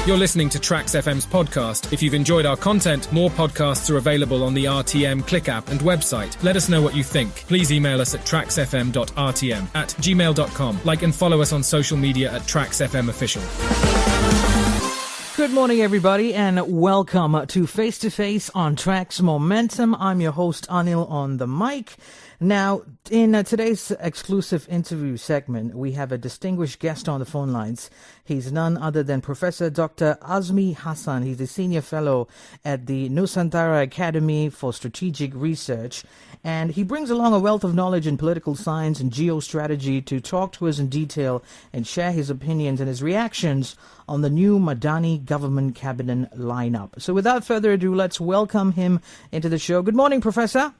You're listening to Trax FM's podcast. If you've enjoyed our content, more podcasts are available on the RTM Click app and website. Let us know what you think. Please email us at traxfm.rtm@gmail.com. Like and follow us on social media at Trax FM Official. Good morning, everybody, and welcome to Face to Face on Trax Momentum. I'm your host, Anil, on the mic. Now, in today's exclusive interview segment, we have a distinguished guest on the phone lines. He's none other than Professor Dr. Azmi Hassan. He's a senior fellow at the Nusantara Academy for Strategic Research, and he brings along a wealth of knowledge in political science and geostrategy to talk to us in detail and share his opinions and his reactions on the new Madani government cabinet lineup. So without further ado, let's welcome him into the show. Good morning, Professor.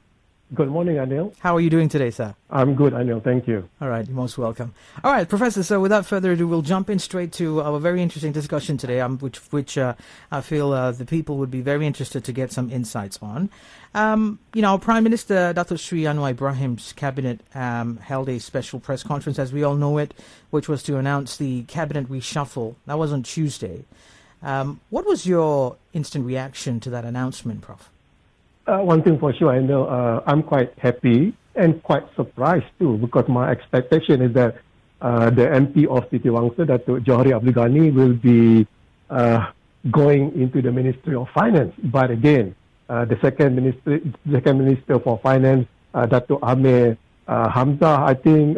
Good morning, Anil. How are you doing today, sir? I'm good, Anil. Thank you. All right, you're most welcome. All right, Professor, so without further ado, we'll jump in straight to our very interesting discussion today, which I feel the people would be very interested to get some insights on. Our Prime Minister, Datuk Sri Anwar Ibrahim's cabinet held a special press conference, as we all know it, which was to announce the cabinet reshuffle. That was on Tuesday. What was your instant reaction to that announcement, Prof? One thing for sure, I know I'm quite happy and quite surprised too, because my expectation is that the MP of Siti Wangsa, Datuk Johari Abdul Ghani, will be going into the Ministry of Finance. But again, the second Minister for Finance, Datuk Amir Hamzah, I think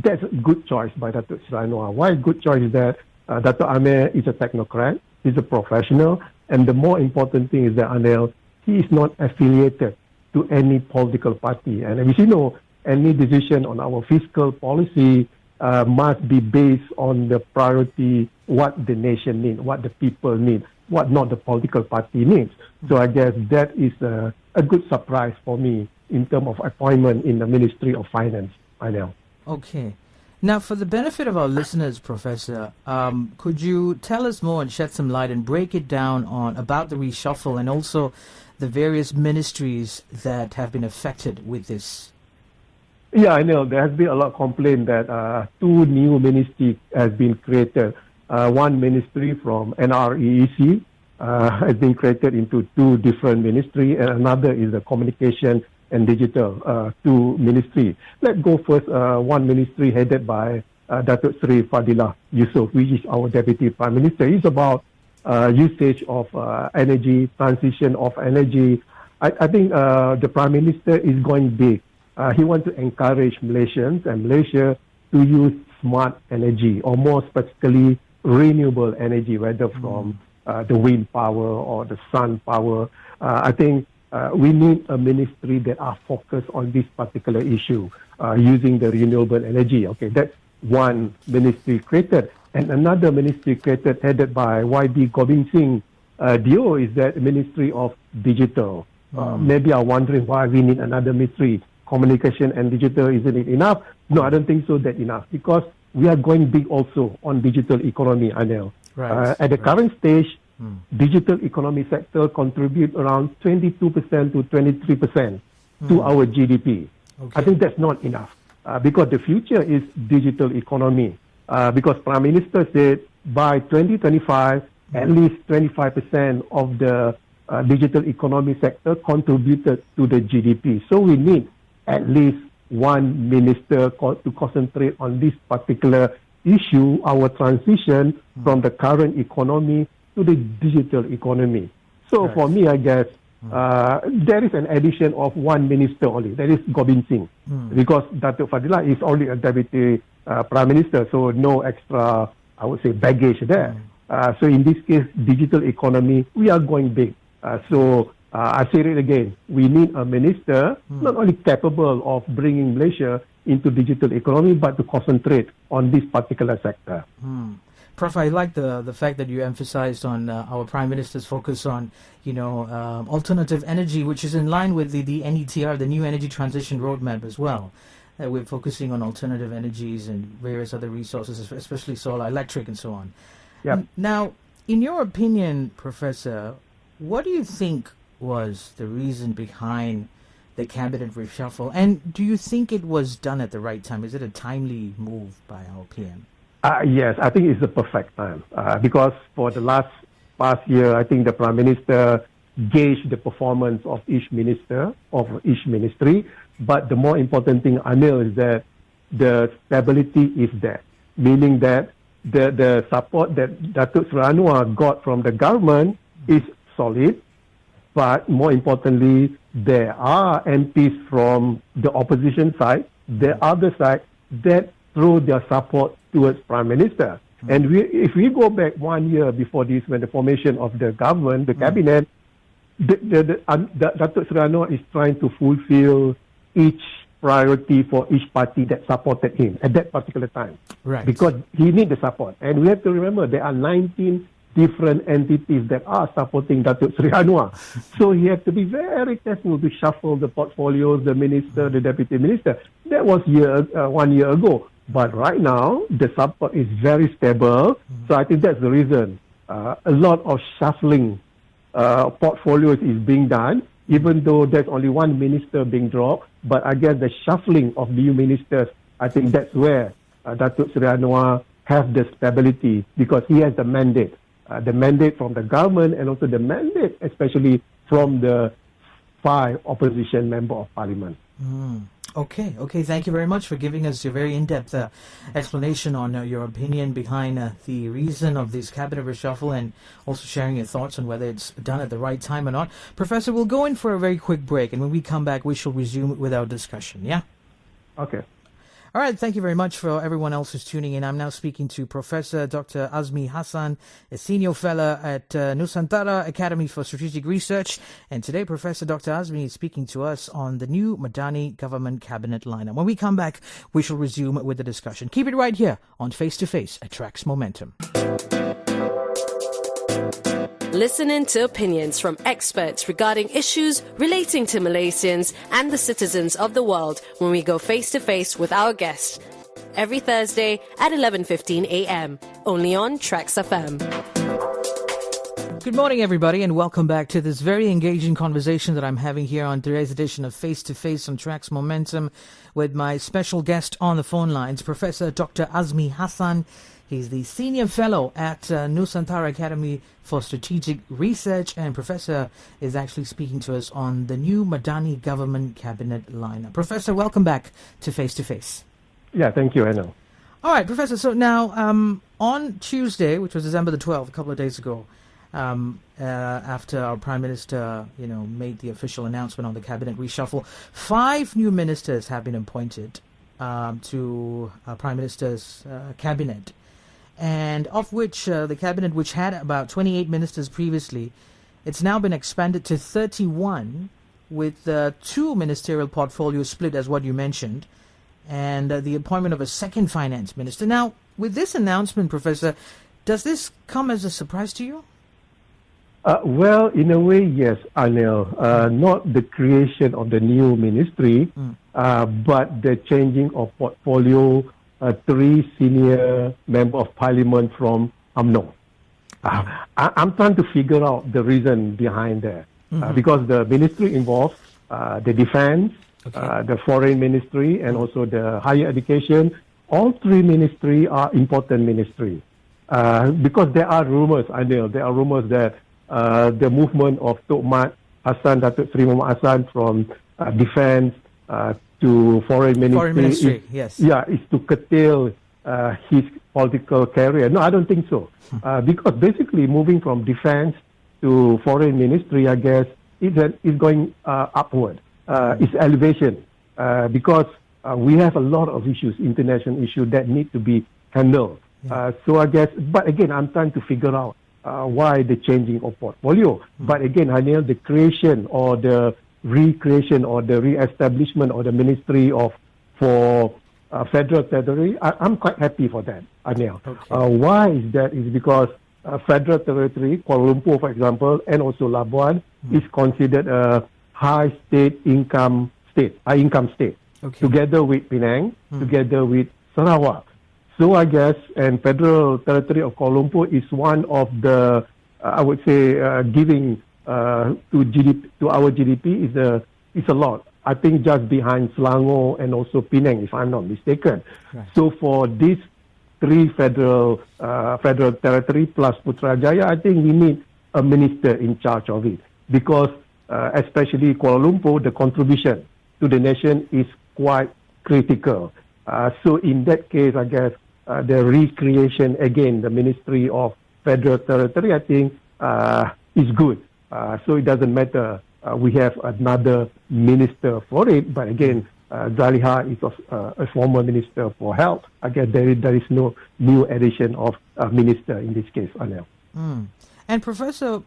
that's a good choice by Datuk Sri Anwar. Why good choice is that Datuk Amir is a technocrat, he's a professional, and the more important thing is that Anil, he is not affiliated to any political party. And as you know, any decision on our fiscal policy must be based on the priority, what the nation needs, what the people need, what not the political party needs. So I guess that is a good surprise for me in terms of appointment in the Ministry of Finance, I know. Okay. Now, for the benefit of our listeners, Professor, could you tell us more and shed some light and break it down about the reshuffle and also the various ministries that have been affected with this? Yeah, I know. There has been a lot of complaint that two new ministries has been created. One ministry from NREEC has been created into two different ministries, and another is the communication and digital, two ministry. Let's go first, one ministry headed by Datuk Sri Fadilah Yusof, which is our Deputy Prime Minister. It's about usage of energy, transition of energy. I think the Prime Minister is going big. He wants to encourage Malaysians and Malaysia to use smart energy, or more specifically, renewable energy, whether from the wind power or the sun power. I think we need a ministry that are focused on this particular issue, using the renewable energy. Okay, that's one ministry created. And another ministry created, headed by YB Gobind Singh Dio, is that Ministry of Digital. Maybe I'm wondering why we need another ministry. Communication and digital, isn't it enough? No, I don't think so that enough, because we are going big also on digital economy, Anil. Right. At the current stage, digital economy sector contribute around 22% to 23% to our GDP. Okay. I think that's not enough, because the future is digital economy. Because Prime Minister said by 2025, at least 25% of the digital economy sector contributed to the GDP. So we need at least one minister to concentrate on this particular issue, our transition from the current economy to the digital economy. So for me, I guess there is an addition of one minister only, that is Gobind Singh, because Datuk Fadilah is only a deputy Prime Minister, so no extra, I would say, baggage there. So in this case, digital economy, we are going big. So I say it again, we need a minister not only capable of bringing Malaysia into digital economy, but to concentrate on this particular sector. Prof, I like the fact that you emphasized on our Prime Minister's focus on, alternative energy, which is in line with the NETR, the New Energy Transition Roadmap as well. We're focusing on alternative energies and various other resources, especially solar, electric, and so on. Yep. Now, in your opinion, Professor, what do you think was the reason behind the cabinet reshuffle? And do you think it was done at the right time? Is it a timely move by our PM? Yes, I think it's the perfect time because for the past year, I think the Prime Minister gauged the performance of each minister, of each ministry. But the more important thing, Anil, is that the stability is there, meaning that the support that Datuk Seri Anwar got from the government is solid. But more importantly, there are MPs from the opposition side, the other side, that throw their support towards Prime Minister. And if we go back 1 year before this, when the formation of the government, the cabinet, Datuk Seri Anwar is trying to fulfill each priority for each party that supported him at that particular time. Right. Because he needs the support. And we have to remember there are 19 different entities that are supporting Datuk Seri Anwar. So he has to be very careful to shuffle the portfolios, the minister, the deputy minister. That was 1 year ago. But right now, the support is very stable. So I think that's the reason. A lot of shuffling portfolios is being done, even though there's only one minister being dropped. But I guess the shuffling of new ministers, I think that's where Datuk Seri Anwar has the stability, because he has the mandate from the government, and also the mandate especially from the 5 opposition member of parliament. Okay. Thank you very much for giving us your very in-depth explanation on your opinion behind the reason of this cabinet reshuffle, and also sharing your thoughts on whether it's done at the right time or not. Professor, we'll go in for a very quick break, and when we come back, we shall resume with our discussion. Yeah? Okay. All right, thank you very much for everyone else who's tuning in. I'm now speaking to Professor Dr. Azmi Hassan, a senior fellow at Nusantara Academy for Strategic Research. And today, Professor Dr. Azmi is speaking to us on the new Madani government cabinet lineup. When we come back, we shall resume with the discussion. Keep it right here on Face to Face Attracts Momentum. Listen in to opinions from experts regarding issues relating to Malaysians and the citizens of the world when we go face to face with our guests. Every Thursday at 11:15 a.m. only on Trax FM. Good morning, everybody, and welcome back to this very engaging conversation that I'm having here on today's edition of Face to Face on Trax Momentum with my special guest on the phone lines, Professor Dr. Azmi Hassan. He's the Senior Fellow at Nusantara Academy for Strategic Research, and Professor is actually speaking to us on the new Madani government cabinet lineup. Professor, welcome back to Face to Face. Yeah, thank you, Anil. All right, Professor, so now on Tuesday, which was December the 12th, a couple of days ago, after our Prime Minister, made the official announcement on the cabinet reshuffle, 5 new ministers have been appointed to Prime Minister's cabinet. And of which the cabinet, which had about 28 ministers previously, it's now been expanded to 31, with 2 ministerial portfolios split, as what you mentioned, and the appointment of a second finance minister. Now, with this announcement, Professor, does this come as a surprise to you? Well, in a way, yes, Anil. Not the creation of the new ministry, but the changing of portfolio. 3 senior member of parliament from UMNO. I'm trying to figure out the reason behind that, because the ministry involves the defense, the foreign ministry, and also the higher education. All 3 ministries are important ministries, because there are rumors, Anil, that the movement of Tok Mat Hassan, Datuk Seri Muhammad Hassan, from defense to foreign ministry, yes. Yeah, is to curtail his political career. No, I don't think so. Because basically moving from defense to foreign ministry, I guess, is going upward. It's elevation. Because we have a lot of issues, international issues, that need to be handled. So I guess, but again, I'm trying to figure out why the changing of portfolio. But again, Anil, the creation or the recreation or the re-establishment of the Ministry for Federal Territory, I'm quite happy for that, Anil. Okay. Why is that? Is because Federal Territory, Kuala Lumpur, for example, and also Labuan, is considered a high income state, together with Penang, together with Sarawak. So I guess, and Federal Territory of Kuala Lumpur is one of the, I would say, giving to our GDP is a lot. I think just behind Selangor and also Penang, if I'm not mistaken. Right. So for this 3 federal territory plus Putrajaya, I think we need a minister in charge of it, because especially Kuala Lumpur, the contribution to the nation is quite critical. So in that case, I guess the recreation again, the Ministry of Federal Territory, I think is good. So it doesn't matter. We have another minister for it, but again, Zaliha is a former minister for health. I guess there is no new addition of a minister in this case, Anil. And Professor,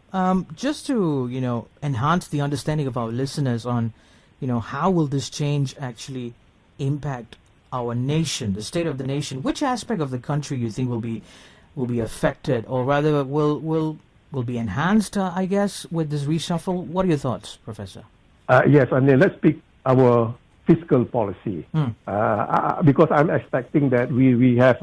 just to enhance the understanding of our listeners on, how will this change actually impact our nation, the state of the nation? Which aspect of the country you think will be affected, or rather will be enhanced? I guess with this reshuffle. What are your thoughts, Professor? Yes, Anil. Let's pick our fiscal policy, because I'm expecting that we have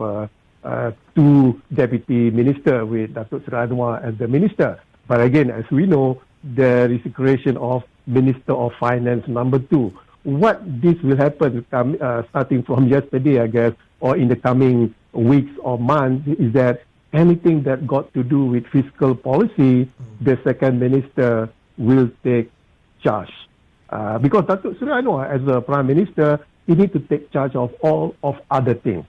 2 deputy minister with Datuk Seri Anwar as the minister. But again, as we know, there is a creation of Minister of Finance number 2. What this will happen starting from yesterday, I guess, or in the coming weeks or months, is that anything that got to do with fiscal policy, the second minister will take charge. Because Datuk Seri Anwar, as a prime minister, he needs to take charge of all of other things,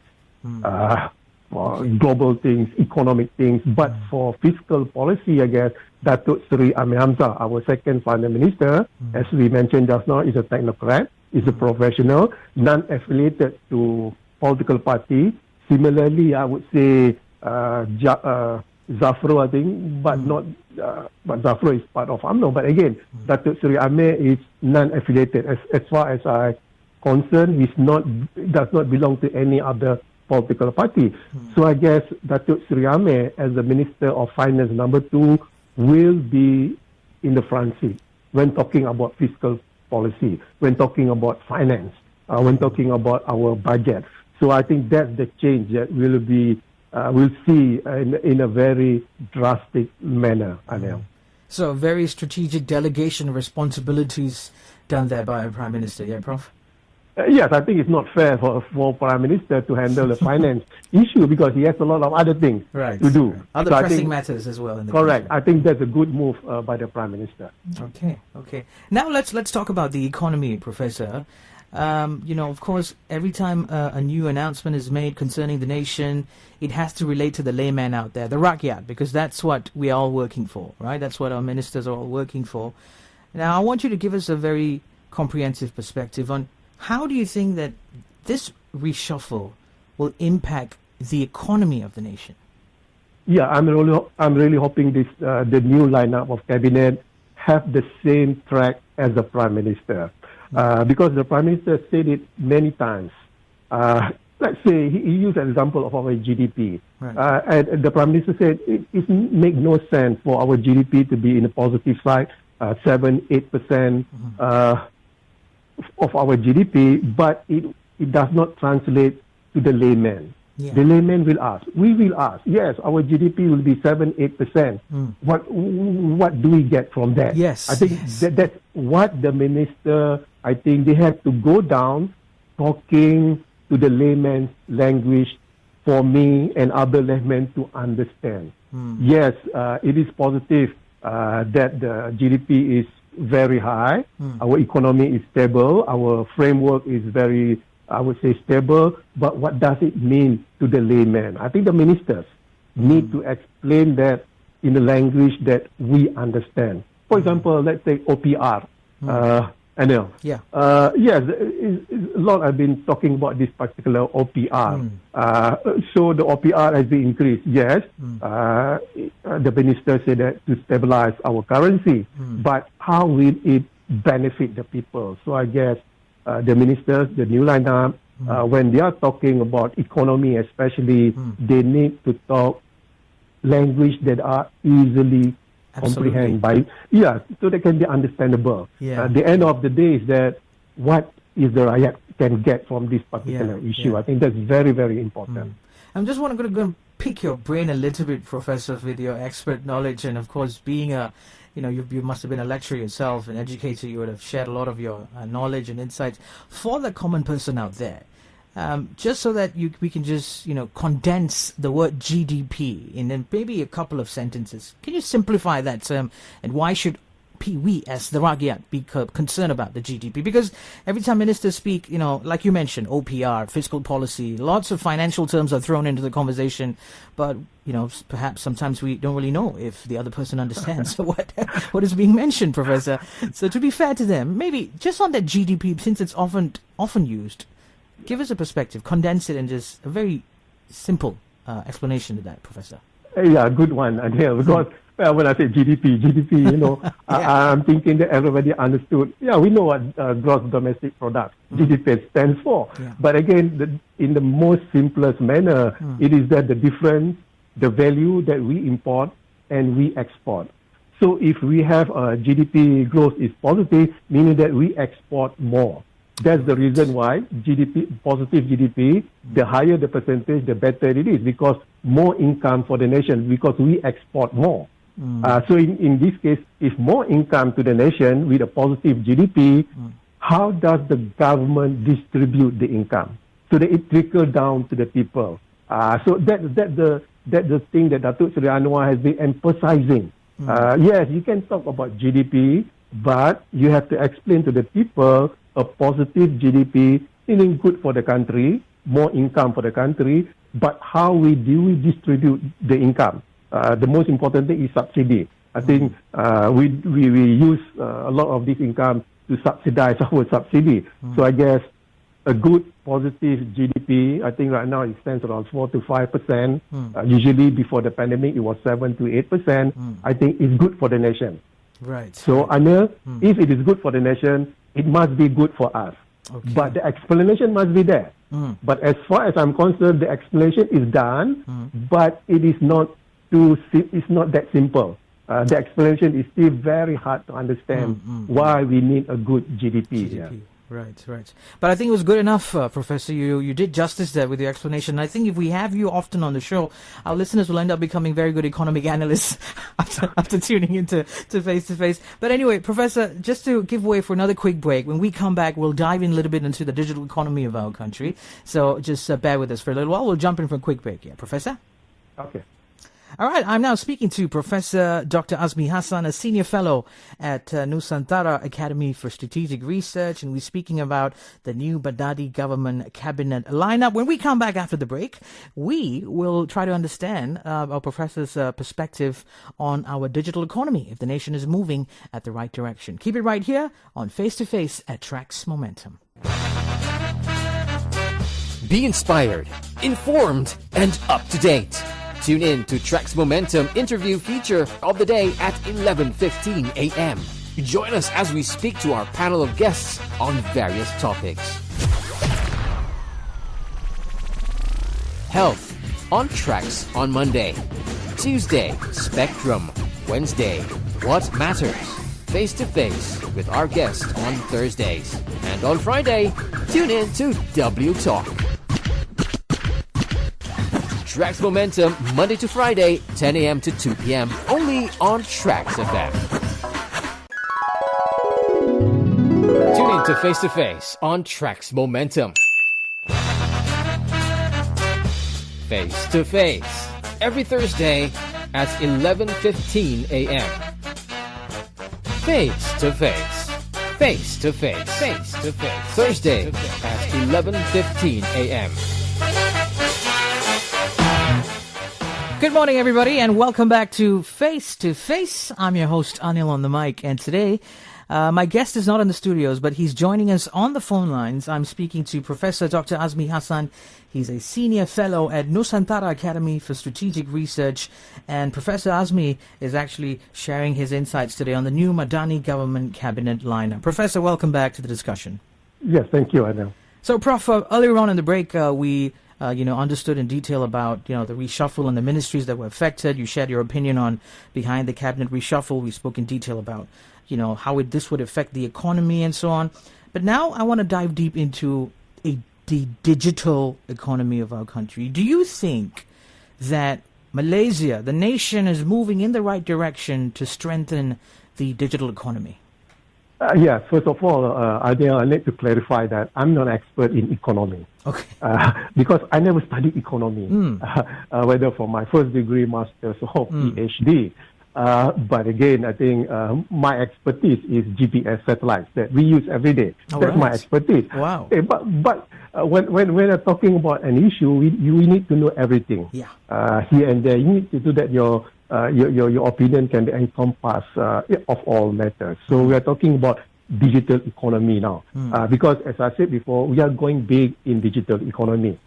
global things, economic things. But for fiscal policy, I guess, Datuk Seri Amir Hamzah, our second finance minister, as we mentioned just now, is a technocrat, is a professional, non-affiliated to political party. Similarly, I would say Zafro, I think, but not. But Zafro is part of UMNO. But again, Datuk Seri Amir is non-affiliated. As far as I concerned, does not belong to any other political party. So I guess Datuk Seri Amir, as the Minister of Finance number 2, will be in the front seat when talking about fiscal policy, when talking about finance, when talking about our budget. So I think that's the change that we'll see in a very drastic manner, Anil. So very strategic delegation of responsibilities done there by a Prime Minister, yeah, Prof? Yes, I think it's not fair for Prime Minister to handle the finance issue, because he has a lot of other things to do. Other pressing matters as well. In the correct. country. I think that's a good move by the Prime Minister. Okay. Now let's talk about the economy, Professor. Of course, every time a new announcement is made concerning the nation, it has to relate to the layman out there, the rakyat, because that's what we are all working for, right? That's what our ministers are all working for. Now, I want you to give us a very comprehensive perspective on how do you think that this reshuffle will impact the economy of the nation? Yeah, I'm really hoping the new lineup of cabinet have the same track as the Prime Minister. Because the Prime Minister said it many times. Let's say he used an example of our GDP. Right. And the Prime Minister said it makes no sense for our GDP to be in a positive side, 7-8% of our GDP, but it does not translate to the layman. Yeah. The layman will ask. We will ask. Yes, our GDP will be 7-8%. What do we get from that? Yes. I think that's what the minister. I think they have to go down, talking to the layman's language for me and other laymen to understand. Yes, it is positive that the GDP is very high. Our economy is stable. Our framework is very, I would say, stable. But what does it mean to the layman? I think the ministers need to explain that in a language that we understand. For example, let's say OPR. Anil. Yeah. Yes, a lot I've been talking about this particular OPR. So the OPR has been increased. Yes, the minister said that to stabilize our currency. But how will it benefit the people? So I guess the ministers, the new lineup, when they are talking about economy especially, they need to talk language that are easily comprehend by, so they can be understandable. At the end of the day is that what is the Rakyat can get from this particular issue. I think that's very, very important. I'm just going to go and pick your brain a little bit, Professor, with your expert knowledge, and of course being a, you must have been a lecturer yourself, an educator, you would have shared a lot of your knowledge and insights. For the common person out there, just so that we can just, condense the word GDP in then maybe a couple of sentences. Can you simplify that term, and why should we as the Rakyat be concerned about the GDP? Because every time ministers speak, like you mentioned, OPR, fiscal policy, lots of financial terms are thrown into the conversation, but perhaps sometimes we don't really know if the other person understands what is being mentioned, Professor. So to be fair to them, maybe just on that GDP, since it's often used, give us a perspective, condense it in just a very simple explanation to that, Professor. Yeah, good one, Anil, because when I say GDP, I'm thinking that everybody understood. Yeah, we know what gross domestic product, GDP stands for. Yeah. But again, in the most simplest manner, it is that the difference, the value that we import and we export. So if we have a GDP growth is positive, meaning that we export more. That's the reason why positive GDP, the higher the percentage, the better it is, because more income for the nation, because we export more. So in this case, if more income to the nation with a positive GDP, how does the government distribute the income so that it trickles down to the people? So that's the thing that Datuk Seri Anwar has been emphasizing. Yes, you can talk about GDP, but you have to explain to the people a positive GDP, meaning good for the country, more income for the country, but how we distribute the income. The most important thing is subsidy. I think we use a lot of this income to subsidize our subsidy. So I guess a good positive GDP, I think right now it stands around 4 to 5%. Usually before the pandemic it was 7 to 8%. I think it's good for the nation. Right. So Anil, if it is good for the nation, it must be good for us. Okay. But the explanation must be there. But as far as I'm concerned, the explanation is done, but it is not that simple. The explanation is still very hard to understand why we need a good GDP. Yeah. Right. But I think it was good enough, Professor. You did justice there with your explanation. I think if we have you often on the show, our listeners will end up becoming very good economic analysts after tuning into Face to Face. But anyway, Professor, just to give way for another quick break, when we come back, we'll dive in a little bit into the digital economy of our country. So just bear with us for a little while. We'll jump in for a quick break. Yeah, Professor? Okay. All right, I'm now speaking to Professor Dr. Azmi Hassan, a senior fellow at Nusantara Academy for Strategic Research, and we're speaking about the new Madani government cabinet lineup. When we come back after the break, we will try to understand our professor's perspective on our digital economy, if the nation is moving at the right direction. Keep it right here on Face to Face at Trax Momentum. Be inspired, informed, and up to date. Tune in to Trax Momentum interview feature of the day at 11:15 a.m. Join us as we speak to our panel of guests on various topics. Health on Trax on Monday. Tuesday, Spectrum. Wednesday, What Matters? Face to Face with our guest on Thursdays. And on Friday, tune in to W Talk. Trax Momentum, Monday to Friday, 10 a.m. to 2 p.m. only on Trax FM. Tune in to Face on Trax Momentum. Face to Face, every Thursday at 11:15 a.m. Face to Face. Face to Face. Face to Face. Thursday at 11:15 a.m. Good morning, everybody, and welcome back to Face to Face. I'm your host, Anil, on the mic, and today my guest is not in the studios, but he's joining us on the phone lines. I'm speaking to Professor Dr. Azmi Hassan. He's a senior fellow at Nusantara Academy for Strategic Research, and Professor Azmi is actually sharing his insights today on the new Madani government cabinet lineup. Professor, welcome back to the discussion. Yes, thank you, Anil. So, Prof, earlier on in the break, we understood in detail about, the reshuffle and the ministries that were affected. You shared your opinion on behind the cabinet reshuffle. We spoke in detail about, how this would affect the economy and so on. But now I want to dive deep into the digital economy of our country. Do you think that Malaysia, the nation, is moving in the right direction to strengthen the digital economy? Yeah, first of all, I need to clarify that I'm not an expert in economy. Okay. Because I never studied economy, whether for my first degree, master's, or PhD. But again, I think my expertise is GPS satellites that we use every day. That's my expertise. Wow. But when we're talking about an issue, we need to know everything. Yeah. Here and there, you need to do that. Your opinion can be encompassed of all matters. So we are talking about digital economy now, because as I said before, we are going big in digital economy.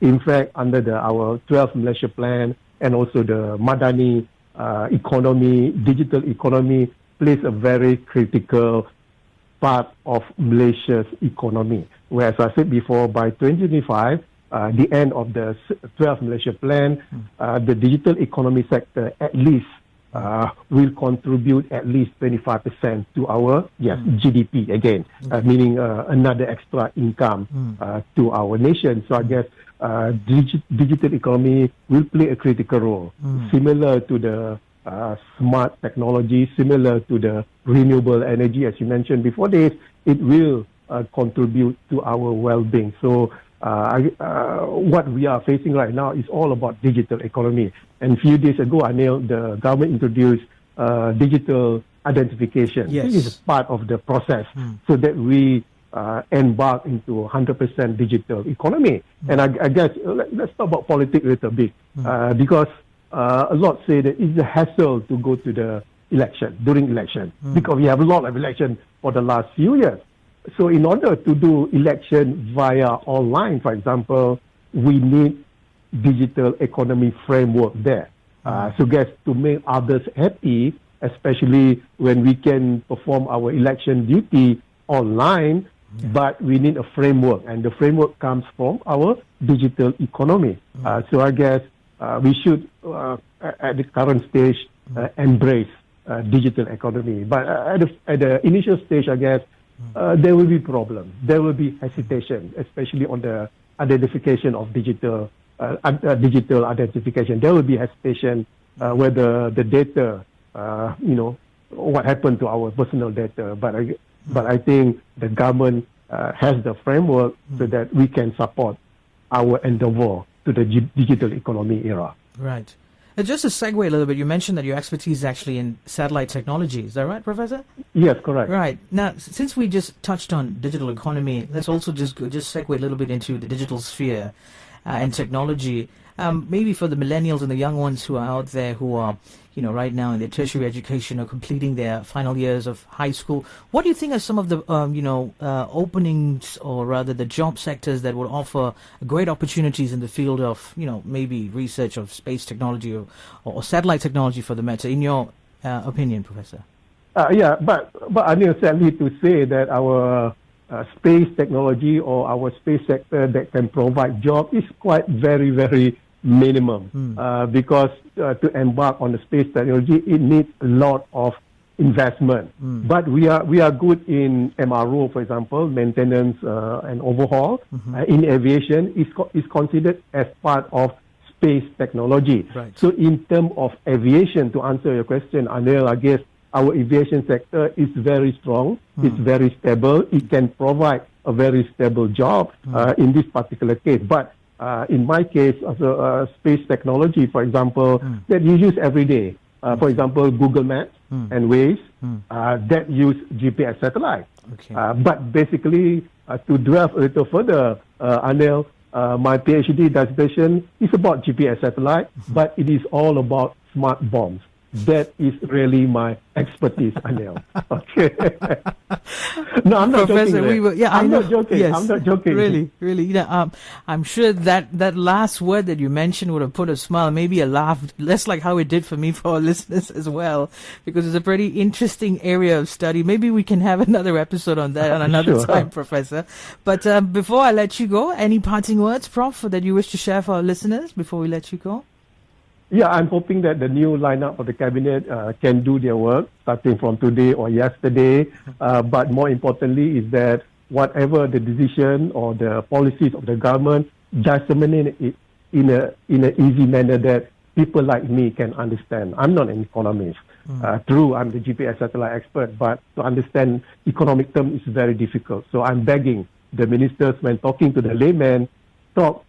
In fact, under our 12 Malaysia plan and also the Madani economy, digital economy plays a very critical part of Malaysia's economy. Where, as I said before, by 2025, the end of the 12 Malaysia plan, the digital economy sector at least will contribute at least 25% to our GDP again, meaning another extra income to our nation. So I guess digital economy will play a critical role, similar to the smart technology, similar to the renewable energy, as you mentioned before this. It will contribute to our well-being. So what we are facing right now is all about digital economy. And a few days ago, Anil, the government introduced digital identification. Yes. This is part of the process so that we embark into 100% digital economy. And I guess let's talk about politics a little bit, because a lot say that it's a hassle to go to the election, during election, because we have a lot of election for the last few years. So in order to do election via online, for example, we need digital economy framework there. So guess to make others happy, especially when we can perform our election duty online, but we need a framework, and the framework comes from our digital economy. So I guess we should, at the current stage, embrace digital economy. But at the initial stage, I guess, there will be problems. There will be hesitation, especially on the identification of digital identification. There will be hesitation whether the data, what happened to our personal data. But I think the government has the framework so that we can support our endeavor to the digital economy era. Right. Just to segue a little bit, you mentioned that your expertise is actually in satellite technology. Is that right, Professor? Yes, correct. Right. Now, since we just touched on digital economy, let's also just segue a little bit into the digital sphere and technology. Maybe for the millennials and the young ones who are out there who are, right now in their tertiary education or completing their final years of high school, what do you think are some of the, openings, or rather the job sectors that would offer great opportunities in the field of, maybe research of space technology or satellite technology for the matter, in your opinion, Professor? But Anil, sadly to say that our space technology or our space sector that can provide job is quite very, very minimum, because to embark on the space technology, it needs a lot of investment. But we are good in MRO, for example, maintenance and overhaul. In aviation, is considered as part of space technology. Right. So in terms of aviation, to answer your question, Anil, I guess our aviation sector is very strong, it's very stable, it can provide a very stable job in this particular case. But in my case, as a space technology, for example, that you use every day, for example, Google Maps and Waze, that use GPS satellite. Okay. But basically, to delve a little further, Anil, my PhD dissertation is about GPS satellite, but it is all about smart bombs. That is really my expertise, Anil. Okay. No, I'm not Professor, joking. I'm not joking. Yes, I'm not joking. Really. I'm sure that last word that you mentioned would have put a smile, maybe a laugh, less like how it did for me, for our listeners as well, because it's a pretty interesting area of study. Maybe we can have another episode on that on another time, Professor. But before I let you go, any parting words, Prof, that you wish to share for our listeners before we let you go? Yeah, I'm hoping that the new lineup of the cabinet can do their work starting from today or yesterday. But more importantly is that whatever the decision or the policies of the government, disseminate it in an easy manner that people like me can understand. I'm not an economist. True, I'm the GPS satellite expert, but to understand economic terms is very difficult. So I'm begging the ministers, when talking to the layman, talk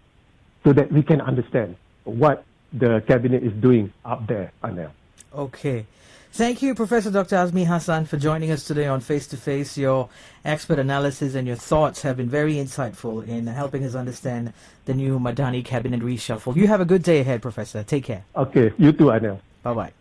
so that we can understand what the cabinet is doing up there, Anil. Okay. Thank you, Professor Dr. Azmi Hassan, for joining us today on Face to Face. Your expert analysis and your thoughts have been very insightful in helping us understand the new Madani cabinet reshuffle. You have a good day ahead, Professor. Take care. Okay, you too, Anil. Bye-bye.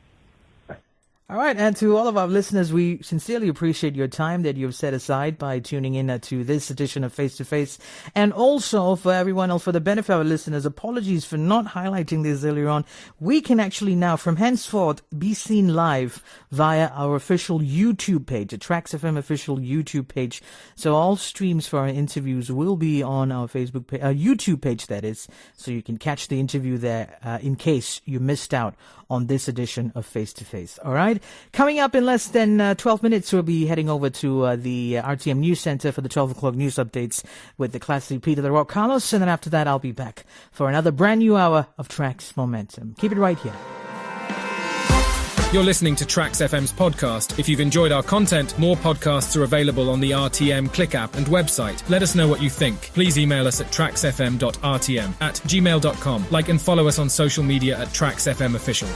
All right, and to all of our listeners, we sincerely appreciate your time that you've set aside by tuning in to this edition of Face to Face. And also for everyone else, for the benefit of our listeners, apologies for not highlighting this earlier on. We can actually now, from henceforth, be seen live via our official YouTube page, the Tracks FM official YouTube page. So all streams for our interviews will be on our Facebook page, YouTube page, that is. So you can catch the interview there in case you missed out on this edition of Face to Face. All right. Coming up in less than 12 minutes, we'll be heading over to the RTM News Center for the 12 o'clock news updates with the classy Peter the Rock Carlos. And then after that, I'll be back for another brand new hour of Tracks Momentum. Keep it right here. You're listening to Tracks FM's podcast. If you've enjoyed our content, more podcasts are available on the RTM Click app and website. Let us know what you think. Please email us at tracksfm.rtm@gmail.com. Like and follow us on social media at Tracks FM Official.